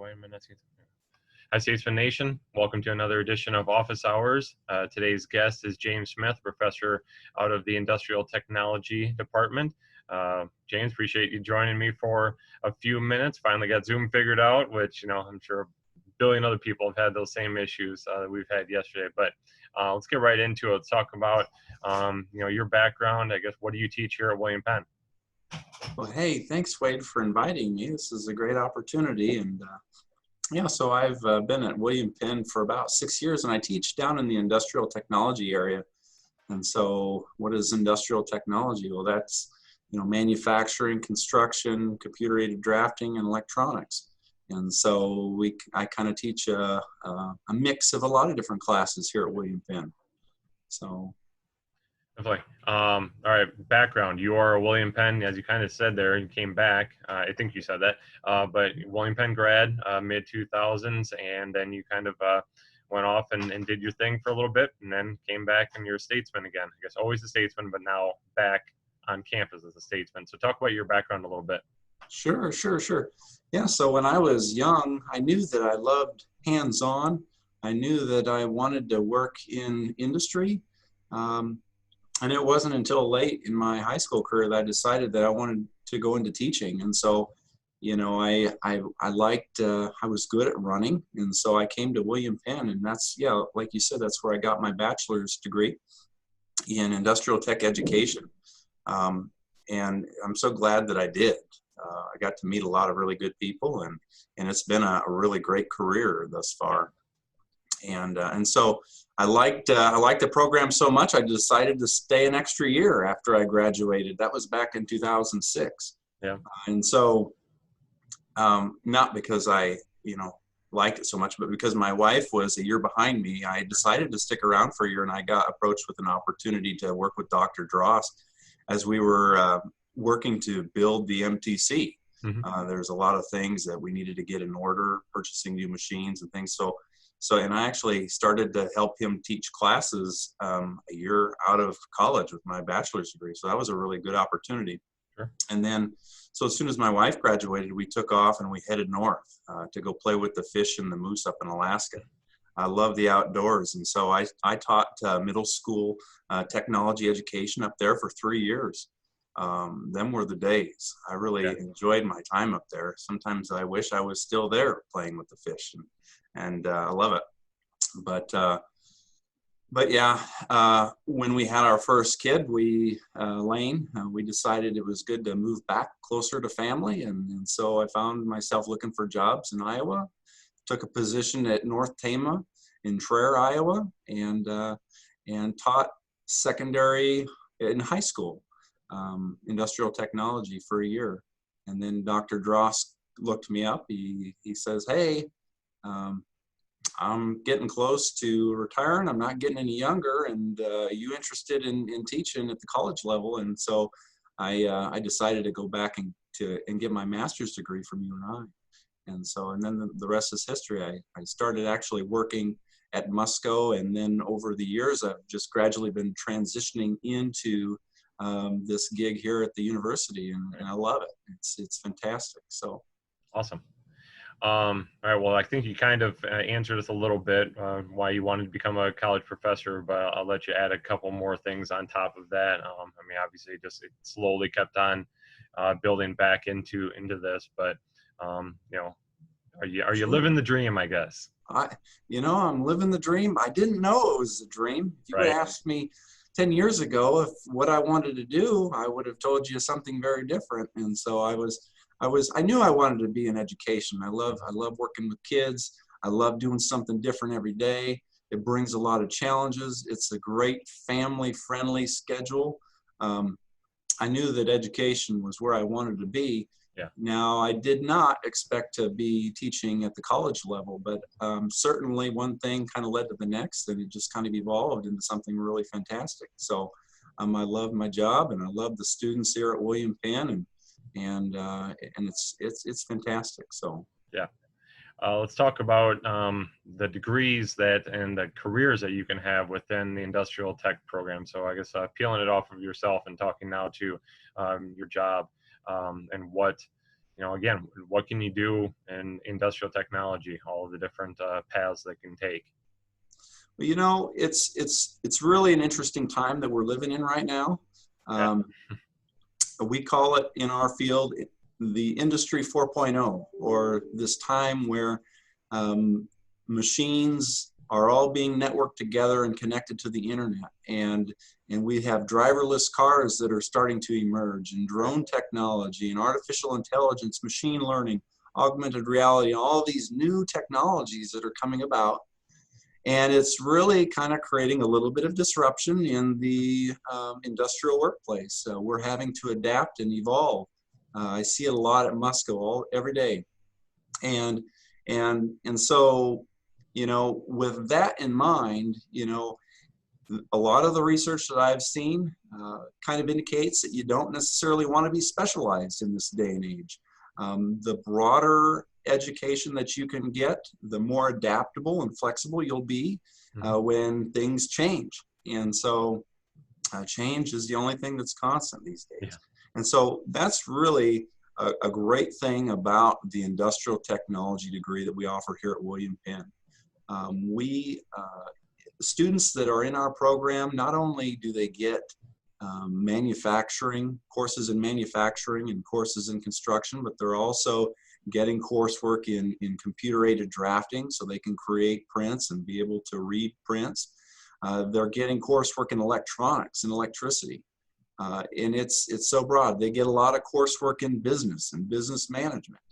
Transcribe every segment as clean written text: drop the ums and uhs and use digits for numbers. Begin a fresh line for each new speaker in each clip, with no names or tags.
Wait a minute. Hi, Statesman Nation. Welcome to another edition of Office Hours. Today's guest is James Smith, professor out of the Industrial Technology Department. James, appreciate you joining me for a few minutes. Finally got Zoom figured out, which, I'm sure a billion other people have had those same issues that we've had yesterday. But let's get right into it. Let's talk about, your background. I guess, what do you teach here at William Penn?
Well, hey, thanks, Wade, for inviting me. This is a great opportunity. And so I've been at William Penn for about 6 years, and I teach down in the industrial technology area. And so what is industrial technology? Well, that's, manufacturing, construction, computer-aided drafting, and electronics. And so I kind of teach a mix of a lot of different classes here at William Penn. So.
Definitely. All right, background. You are a William Penn, as you kind of said there, you came back. I think you said that, but William Penn grad, mid-2000s, and then you kind of went off and did your thing for a little bit, and then came back and you're a statesman again. I guess always a statesman, but now back on campus as a statesman. So talk about your background a little bit.
Sure. Yeah, so when I was young, I knew that I loved hands-on. I knew that I wanted to work in industry. And it wasn't until late in my high school career that I decided that I wanted to go into teaching. And so, I was good at running. And so I came to William Penn, and that's, like you said, that's where I got my bachelor's degree in industrial tech education. And I'm so glad that I did. I got to meet a lot of really good people, and it's been a really great career thus far. And so I liked the program so much, I decided to stay an extra year after I graduated. That was back in 2006.
Yeah.
And so, not because I, liked it so much, but because my wife was a year behind me, I decided to stick around for a year, and I got approached with an opportunity to work with Dr. Dross as we were working to build the MTC.
Mm-hmm.
There's a lot of things that we needed to get in order, purchasing new machines and things. And I actually started to help him teach classes a year out of college with my bachelor's degree. So that was a really good opportunity.
Sure.
And then, so as soon as my wife graduated, we took off and we headed north to go play with the fish and the moose up in Alaska. I love the outdoors. And so I taught middle school technology education up there for 3 years. Them were the days. I really enjoyed my time up there. Sometimes I wish I was still there playing with the fish, and I love it. But yeah, when we had our first kid, Lane, we decided it was good to move back closer to family, and so I found myself looking for jobs in Iowa. Took a position at North Tama in Traer, Iowa, and taught secondary in high school. Industrial technology for a year. And then Dr. Dross looked me up. He says, hey, I'm getting close to retiring. I'm not getting any younger. And you interested in teaching at the college level? And so I decided to go back and get my master's degree from UNI. And then the rest is history. I started actually working at Musco. And then over the years, I've just gradually been transitioning into this gig here at the university, and I love it. It's fantastic. So
awesome. All right. Well, I think you kind of answered us a little bit why you wanted to become a college professor, but I'll let you add a couple more things on top of that. Obviously, just it slowly kept on building back into this, but are you living the dream? I guess.
I'm living the dream. I didn't know it was a dream. If you
Right.
would ask me 10 years ago if what I wanted to do, I would have told you something very different. And so I knew I wanted to be in education. I love working with kids. I love doing something different every day. It brings a lot of challenges. It's a great family friendly schedule. I knew that education was where I wanted to be.
Yeah.
Now, I did not expect to be teaching at the college level, but certainly one thing kind of led to the next, and it just kind of evolved into something really fantastic. So I love my job, and I love the students here at William Penn, and it's fantastic. So
yeah. Let's talk about the degrees and the careers that you can have within the industrial tech program. So I guess peeling it off of yourself and talking now to your job and what again, what can you do in industrial technology, all of the different paths they can take.
Well, it's really an interesting time that we're living in right now.
Yeah.
We call it in our field the industry 4.0, or this time where machines are all being networked together and connected to the internet, and we have driverless cars that are starting to emerge, and drone technology and artificial intelligence, machine learning, augmented reality, all these new technologies that are coming about. And it's really kind of creating a little bit of disruption in the industrial workplace. So we're having to adapt and evolve. I see it a lot at Musco every day. And so, with that in mind, a lot of the research that I've seen kind of indicates that you don't necessarily want to be specialized in this day and age. The broader education that you can get, the more adaptable and flexible you'll be when things change. And so change is the only thing that's constant these days. Yeah. And so that's really a great thing about the industrial technology degree that we offer here at William Penn. Students that are in our program, not only do they get manufacturing, courses in manufacturing and courses in construction, but they're also getting coursework in computer-aided drafting, so they can create prints and be able to read prints. They're getting coursework in electronics and electricity. And it's so broad. They get a lot of coursework in business and business management.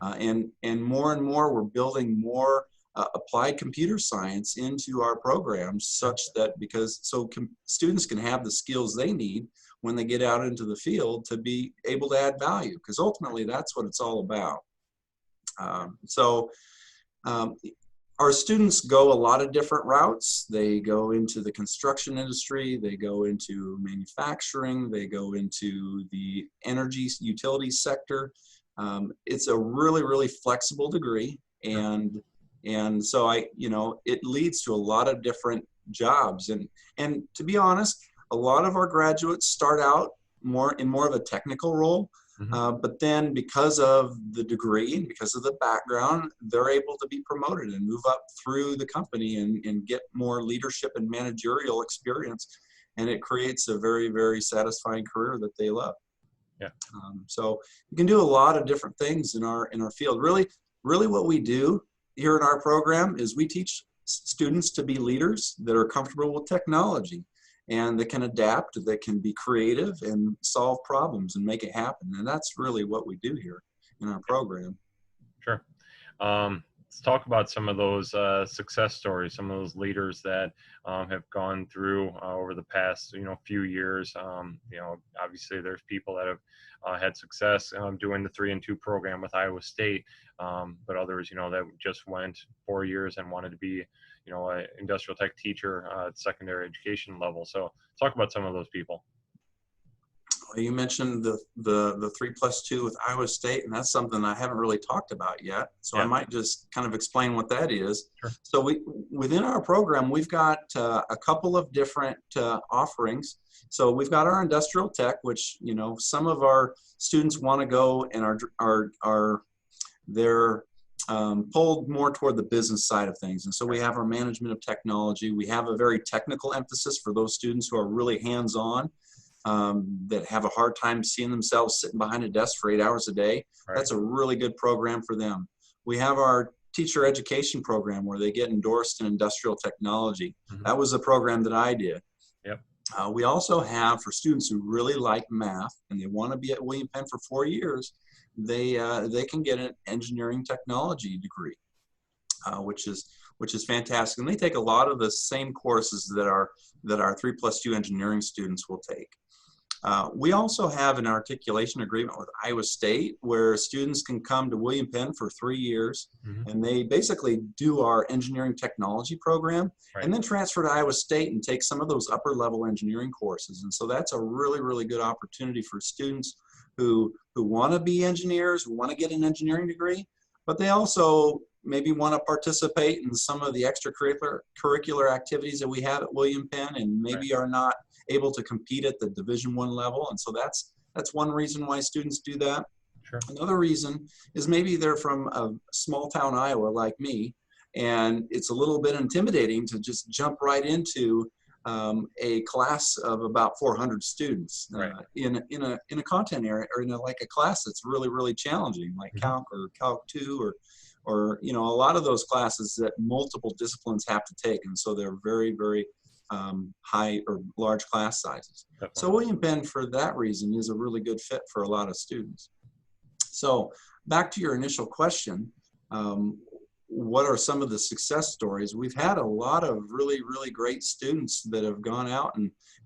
Right. And more we're building more applied computer science into our programs, such that students can have the skills they need when they get out into the field to be able to add value, because ultimately that's what it's all about. Our students go a lot of different routes. They go into the construction industry, they go into manufacturing, they go into the energy utility sector. It's a really, really flexible degree, and so it leads to a lot of different jobs. And to be honest, a lot of our graduates start out more of a technical role. But then because of the degree and because of the background, they're able to be promoted and move up through the company and get more leadership and managerial experience. And it creates a very, very satisfying career that they love. Yeah. So you can do a lot of different things in our field. Really what we do here in our program is we teach students to be leaders that are comfortable with technology, and that can adapt, that can be creative and solve problems and make it happen. And that's really what we do here in our program.
Sure. Let's talk about some of those success stories, some of those leaders that have gone through over the past, few years. Obviously there's people that have had success doing the 3-2 program with Iowa State, but others, that just went 4 years and wanted to be an industrial tech teacher at secondary education level. So talk about some of those people.
Well, you mentioned the 3+2 with Iowa State, and that's something I haven't really talked about yet. So yeah. I might just kind of explain what that is. Sure. So within our program, we've got a couple of different offerings. So we've got our industrial tech, which, some of our students want to go and they're pulled more toward the business side of things. And so we have our management of technology. We have a very technical emphasis for those students who are really hands-on, that have a hard time seeing themselves sitting behind a desk for 8 hours a day. Right. That's a really good program for them. We have our teacher education program where they get endorsed in industrial technology. That was a program that I did. Yep. We also have, for students who really like math and they want to be at William Penn for 4 years, they can get an engineering technology degree, which is fantastic. And they take a lot of the same courses that our 3+2 engineering students will take. We also have an articulation agreement with Iowa State where students can come to William Penn for 3 years, and they basically do our engineering technology program, and then transfer to Iowa State and take some of those upper level engineering courses. And so that's a really, really good opportunity for students who want to be engineers, who want to get an engineering degree, but they also maybe want to participate in some of the extracurricular activities that we have at William Penn, and maybe are not able to compete at the Division I level. And so that's one reason why students do that.
Sure.
Another reason is maybe they're from a small town Iowa like me, and it's a little bit intimidating to just jump right into a class of about 400 students
Right.
in a content area, or like a class that's really challenging, like
Mhm.
Calc or Calc 2, or a lot of those classes that multiple disciplines have to take, and so they're very high or large class sizes. So
Definitely.
William Penn, for that reason, is a really good fit for a lot of students. So back to your initial question, what are some of the success stories? We've had a lot of really great students that have gone out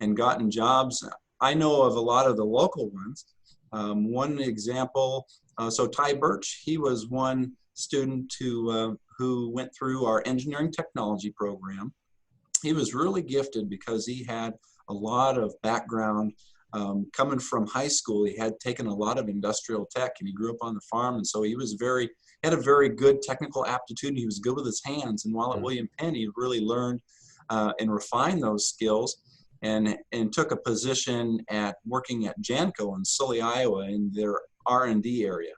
and gotten jobs. I know of a lot of the local ones. One example, so Ty Birch, he was one student who went through our engineering technology program. He was really gifted because he had a lot of background. Coming from high school, he had taken a lot of industrial tech, and he grew up on the farm, and so he had a very good technical aptitude. He was good with his hands, and while at
Mhm.
William Penn, he really learned and refined those skills, and took a position at working at Janco in Sully, Iowa, in their R&D area.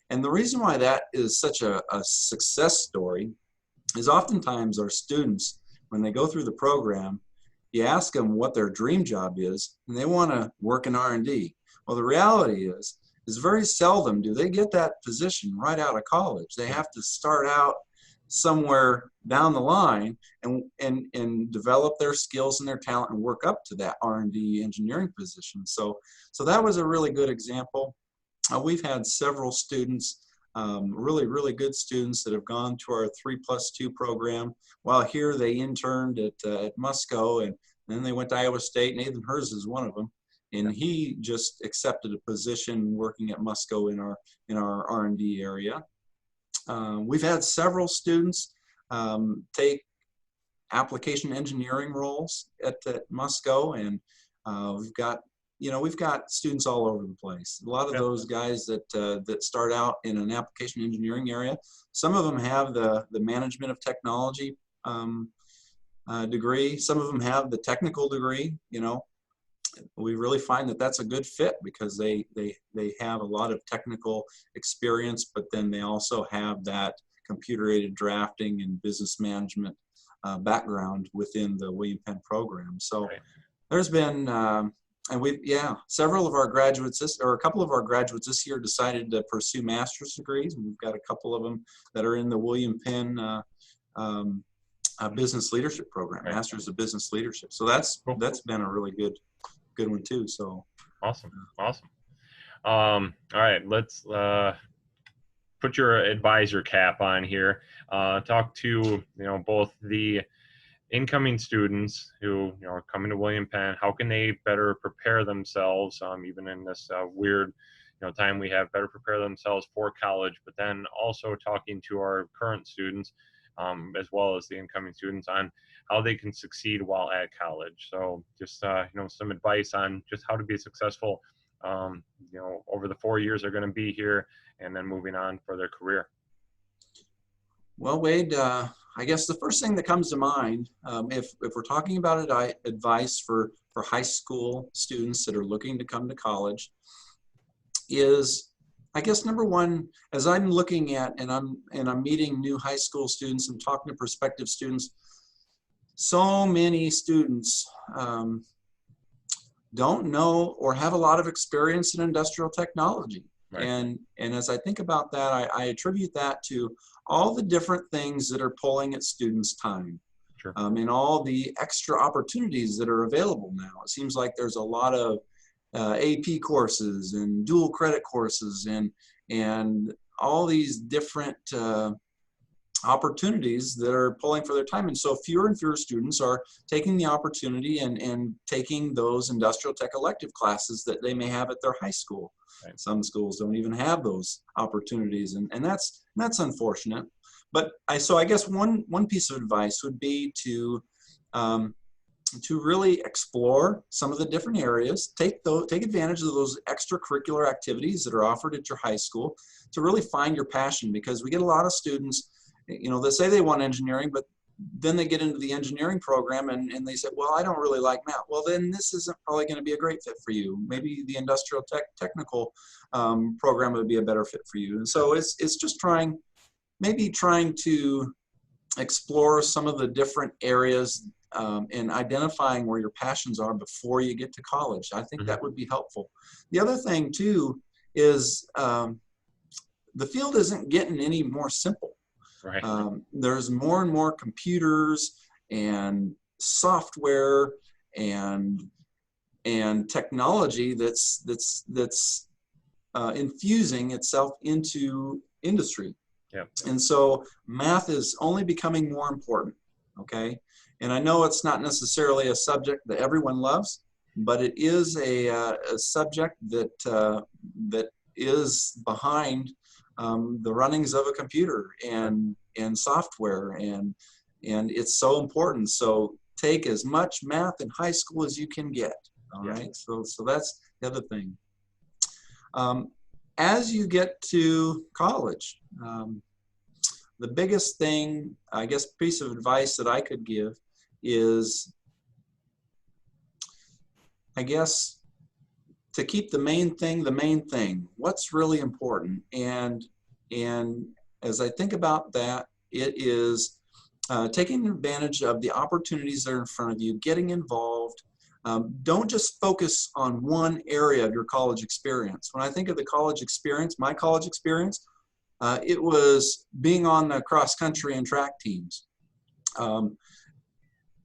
And the reason why that is such a success story is oftentimes our students, when they go through the program, you ask them what their dream job is, and they want to work in R&D. Well, the reality is very seldom do they get that position right out of college. They have to start out somewhere down the line and develop their skills and their talent and work up to that R&D engineering position. So that was a really good example. We've had several students, really good students that have gone to our 3+2 program. While here they interned at Musco, and then they went to Iowa State. Nathan Hers is one of them, and he just accepted a position working at Musco in our R&D area. We've had several students take application engineering roles at Musco, and we've got students all over the place. A lot of those guys that start out in an application engineering area, some of them have the management of technology degree. Some of them have the technical degree. We really find that that's a good fit because they have a lot of technical experience, but then they also have that computer-aided drafting and business management background within the William Penn program. So there's been several of our graduates or a couple of our graduates this year decided to pursue master's degrees, and we've got a couple of them that are in the William Penn business leadership program, Masters of Business Leadership. So that's been a really good one too. So
awesome. All right, let's put your advisor cap on here. Talk to both the incoming students who are coming to William Penn. How can they better prepare themselves, even in this weird time we have, better prepare themselves for college, but then also talking to our current students as well as the incoming students on how they can succeed while at college. So just some advice on just how to be successful over the 4 years they're going to be here, and then moving on for their career.
Well, Wade, I guess the first thing that comes to mind, if we're talking about advice for high school students that are looking to come to college, is, I guess, number one, as I'm looking at and I'm meeting new high school students and talking to prospective students, so many students don't know or have a lot of experience in industrial technology.
Right.
And as I think about that, I attribute that to all the different things that are pulling at students' time.
Sure.
And all the extra opportunities that are available now. It seems like there's a lot of AP courses and dual credit courses and all these different opportunities that are pulling for their time. And so fewer and fewer students are taking the opportunity and taking those industrial tech elective classes that they may have at their high school. Right. Some schools don't even have those opportunities, and that's unfortunate. But I guess one piece of advice would be to really explore some of the different areas, take advantage of those extracurricular activities that are offered at your high school to really find your passion, because we get a lot of students, that say they want engineering, but then they get into the engineering program and they say, well, I don't really like math. Well, then this isn't probably going to be a great fit for you. Maybe the industrial technical program would be a better fit for you. And so it's just maybe trying to explore some of the different areas and identifying where your passions are before you get to college. I think that would be helpful. The other thing too is the field isn't getting any more simple.
Right.
There's more and more computers and software and technology that's infusing itself into industry.
Yep.
And so math is only becoming more important. Okay. And I know it's not necessarily a subject that everyone loves, but it is a subject that is behind the runnings of a computer and software, and it's so important. So take as much math in high school as you can get. All right. So that's the other thing. As you get to college, the biggest thing, I guess, piece of advice that I could give is, I guess, to keep the main thing. What's really important? And as I think about that, it is taking advantage of the opportunities that are in front of you, getting involved. Don't just focus on one area of your college experience. When I think of the college experience, my college experience, it was being on the cross country and track teams.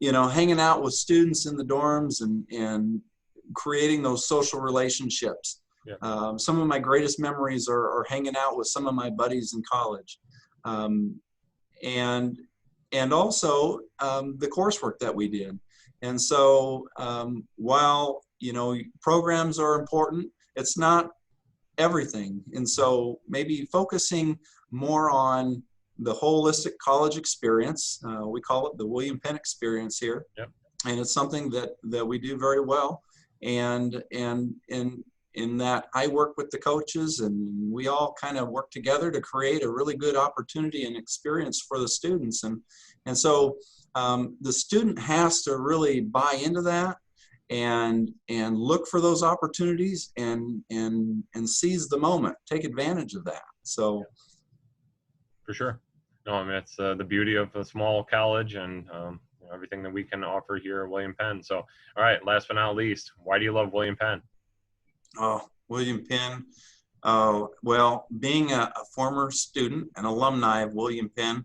Hanging out with students in the dorms and creating those social relationships. Yeah. Some of my greatest memories are hanging out with some of my buddies in college. And also the coursework that we did. And so while, programs are important, it's not everything. And so maybe focusing more on the holistic college experience. We call it the William Penn experience here. Yep. And it's something that we do very well. And in that I work with the coaches, and we all kind of work together to create a really good opportunity and experience for the students. And so the student has to really buy into that and look for those opportunities and seize the moment, take advantage of that. So
for sure. No, I mean, it's the beauty of a small college and everything that we can offer here at William Penn. So, all right, last but not least, why do you love William Penn?
Oh, William Penn. Well, being a former student and alumni of William Penn,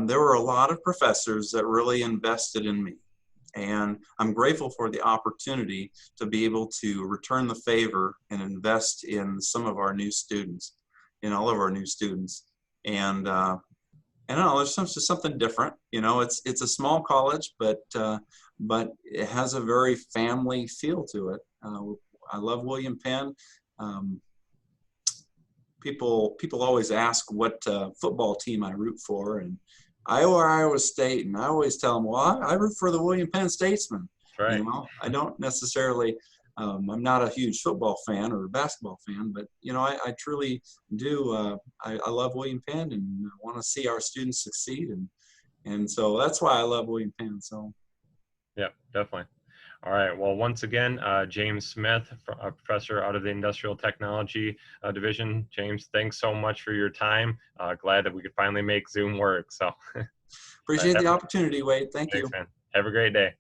there were a lot of professors that really invested in me. And I'm grateful for the opportunity to be able to return the favor and invest in some of our new students, in all of our new students. And I don't know, there's just something different. It's a small college, but it has a very family feel to it. I love William Penn. People always ask what football team I root for, and Iowa State, and I always tell them, well, I root for the William Penn Statesmen.
Right.
I don't necessarily. I'm not a huge football fan or basketball fan, but I truly do. I love William Penn and want to see our students succeed, and so that's why I love William Penn. So.
Yeah, definitely. All right. Well, once again, James Smith, a professor out of the Industrial Technology Division. James, thanks so much for your time. Glad that we could finally make Zoom work. So
appreciate the opportunity, Wade. Thanks,
you. Man. Have a great day.